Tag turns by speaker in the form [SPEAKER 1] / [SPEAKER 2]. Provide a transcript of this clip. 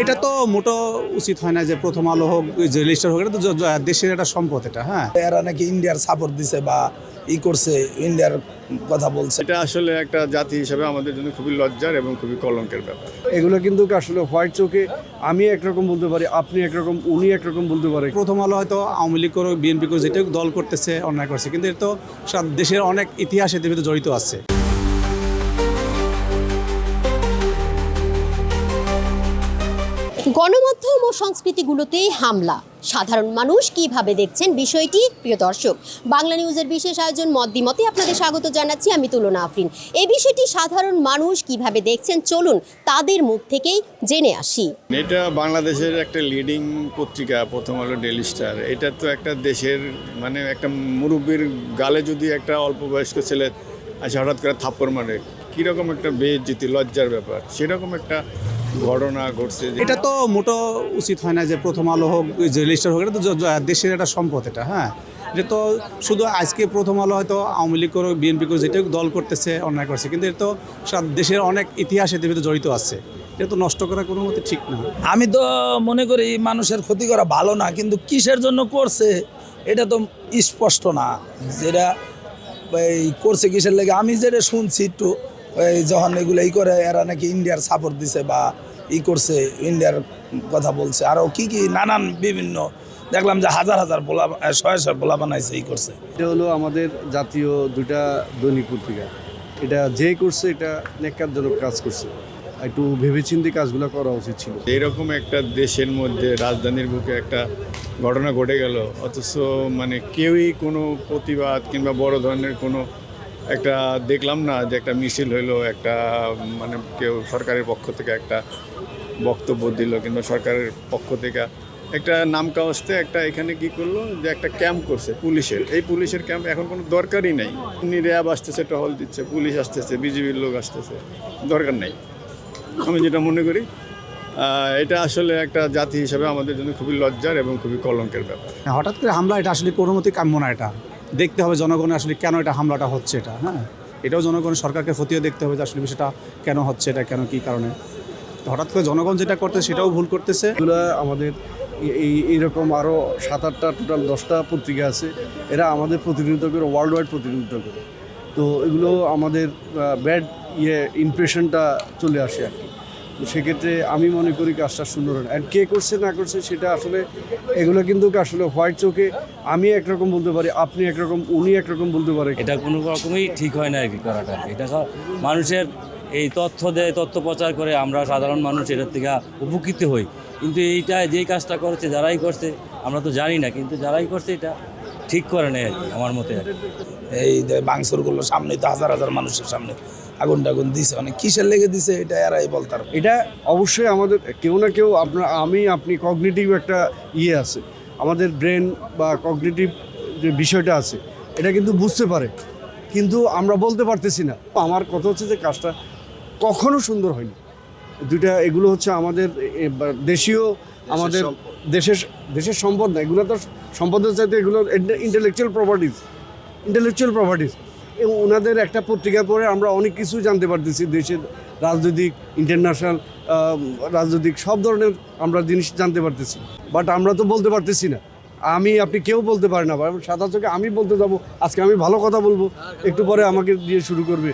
[SPEAKER 1] এটা তো মোটো উচিত হয় না যে প্রথম আলো হোক যে রেজিস্টার হোক, এটা তো দেশের একটা সম্পদ এটা। হ্যাঁ,
[SPEAKER 2] এরা নাকি ইন্ডিয়ার সাপোর্ট দিছে বা করছে, ইন্ডিয়ার কথা বলছে।
[SPEAKER 3] এটা আসলে একটা জাতি হিসেবে আমাদের জন্য খুবই লজ্জার এবং খুবই কলঙ্কের ব্যাপার।
[SPEAKER 4] এগুলো কিন্তু আসলে হোয়াইট চোখে আমি একরকম বলতে পারি, আপনি একরকম, উনি একরকম বলতে পারে।
[SPEAKER 1] প্রথম আলো হয়তো আওয়ামী লীগ করো বিএনপি করো যেটা দল করতেছে অন্যায় করছে, কিন্তু এটা তো দেশের অনেক ইতিহাস এদের ভিতরে জড়িত আছে।
[SPEAKER 5] গণমাধ্যম ও সংস্কৃতিগুলোতেই হামলা, সাধারণ মানুষ কিভাবে দেখছেন বিষয়টি? প্রিয় দর্শক, বাংলা নিউজের বিশেষ আয়োজন মত দ্বিমতে আপনাদের স্বাগত জানাচ্ছি আমি তুলনা আফরিন। এই বিষয়টি সাধারণ মানুষ কিভাবে দেখছেন চলুন তাদের মুখ থেকেই জেনে আসি।
[SPEAKER 3] এটা বাংলাদেশের একটা লিডিং পত্রিকা প্রথম আলো ডেইলি স্টার। এটা তো একটা দেশের মানে একটা মুরব্বীর গালে যদি একটা অল্প বয়স্ক ছেলে হঠাৎ করে থাপ্পড় মারে, কীরকম একটা বেইজ্জতি লজ্জার ব্যাপার, সেরকম একটা ঘটনা ঘটছে।
[SPEAKER 1] এটা তো মোটো উচিত হয় না যে প্রথম আলো হোক যে রেজিস্টার হোক, এটা তো দেশের একটা সম্পদ এটা। হ্যাঁ, এটা তো শুধু আজকে প্রথম আলো হয়তো আওয়ামী লীগ করো বিএনপি করো যেটা দল করতেছে অন্যায় করছে, কিন্তু এটা তো দেশের অনেক ইতিহাস এদের ভিতরে জড়িত আছে। এটা তো নষ্ট করা কোনো মতে ঠিক না।
[SPEAKER 2] আমি তো মনে করি মানুষের ক্ষতি করা ভালো না, কিন্তু কিসের জন্য করছে এটা তো স্পষ্ট না। যেটা করছে কিসের লেগে, আমি যেটা শুনছি একটু যখন এগুলো করে এরা নাকি ইন্ডিয়ার সাপোর্ট দিছে বা করছে, ইন্ডিয়ার কথা বলছে, আরও কি নানান বিভিন্ন দেখলাম যে হাজার হাজার বলা শয়ে বলা বানাইছে করছে।
[SPEAKER 4] এটা হলো আমাদের জাতীয় দুটা দৈনিক পত্রিকা, এটা যে করছে এটা ন্যাক্কারজনক কাজ করছে। একটু ভেবেচিন্তে কাজগুলো করা উচিত ছিল।
[SPEAKER 3] এইরকম একটা দেশের মধ্যে রাজধানীর বুকে একটা ঘটনা ঘটে গেল, অথচ মানে কেউই কোনো প্রতিবাদ কিংবা বড় ধরনের কোনো একটা দেখলাম না যে একটা মিছিল হইলো, একটা মানে কেউ সরকারের পক্ষ থেকে একটা বক্তব্য দিল কিংবা সরকারের পক্ষ থেকে একটা নাম কাওয়াজতে একটা এখানে কি করলো যে একটা ক্যাম্প করছে পুলিশের। এই পুলিশের ক্যাম্প এখন কোনো দরকারই নাই। র্যাব আসতেছে, টহল দিচ্ছে, পুলিশ আসতেছে, বিজিবির লোক আসতেছে, দরকার নেই। আমি যেটা মনে করি এটা আসলে একটা জাতি হিসাবে আমাদের জন্য খুবই লজ্জার এবং খুবই কলঙ্কের ব্যাপার।
[SPEAKER 1] হঠাৎ করে হামলা এটা আসলে কোনো মতেই কাম্য না। এটা দেখতে হবে জনগণের আসলে কেন এটা হামলাটা হচ্ছে এটা। হ্যাঁ, এটাও জনগণের সরকারকে খতিয়ে দেখতে হবে যে আসলে বিষয়টা কেন হচ্ছে, এটা কেন কী কারণে। হঠাৎ করে জনগণ যেটা করতেছে সেটাও ভুল করতেছে।
[SPEAKER 4] এগুলো আমাদের এইরকম আরও 7-8টা টোটাল 10টা পত্রিকা আছে, এরা আমাদের প্রতিনিধিত্ব করে, ওয়ার্ল্ড ওয়াইড প্রতিনিধিত্ব করে। তো এগুলো আমাদের ব্যাড ইমপ্রেশনটা চলে আসে আর কি। তো সেক্ষেত্রে আমি মনে করি কাজটা সুন্দর হয়। অ্যান্ড কে করছে না করছে সেটা আসলে এগুলো কিন্তু আসলে হোয়াইট চোখে আমি একরকম বলতে পারি, আপনি একরকম, উনি একরকম বলতে পারে।
[SPEAKER 6] এটা কোনো রকমই ঠিক হয় না আর কি করাটা। এটা মানুষের এই তথ্য দেয়, তথ্য প্রচার করে, আমরা সাধারণ মানুষ এটার থেকে উপকৃত হই। কিন্তু এইটা যেই কাজটা করছে, যারাই করছে আমরা তো জানি না, কিন্তু যারাই করছে এটা ঠিক করে নেয় আর কি, আমার মতে আর কি।
[SPEAKER 2] এই বাংসুরগুলো সামনে তো হাজার হাজার মানুষের সামনে আগুন টাগুন দিছে, মানে কিসের লেগে দিছে এটা এরাই বলতার।
[SPEAKER 4] এটা অবশ্যই আমাদের কেউ না কেউ, আপনি কগনিটিভ একটা আছে, আমাদের ব্রেন বা কগনিটিভ যে বিষয়টা আছে এটা কিন্তু বুঝতে পারে, কিন্তু আমরা বলতে পারতেছি না। আমার কথা হচ্ছে যে কাজটা কখনো সুন্দর হয়নি। এগুলো হচ্ছে আমাদের দেশীয়, আমাদের দেশের সম্পদ না। এগুলো তো সম্পদের চাইতে এগুলো ইন্টেলেকচুয়াল প্রপার্টিজ। এবং ওনাদের একটা পত্রিকা পড়ে আমরা অনেক কিছু জানতে পারতেছি, দেশের রাজনৈতিক, ইন্টারন্যাশনাল রাজনৈতিক সব ধরনের আমরা জিনিস জানতে পারতেছি। বাট আমরা তো বলতে পারতেছি না, আপনি কেউ বলতে পারে না। সাদা চোখে আমি বলতে যাবো, আজকে আমি ভালো কথা বলবো, একটু পরে আমাকে দিয়ে শুরু করবে।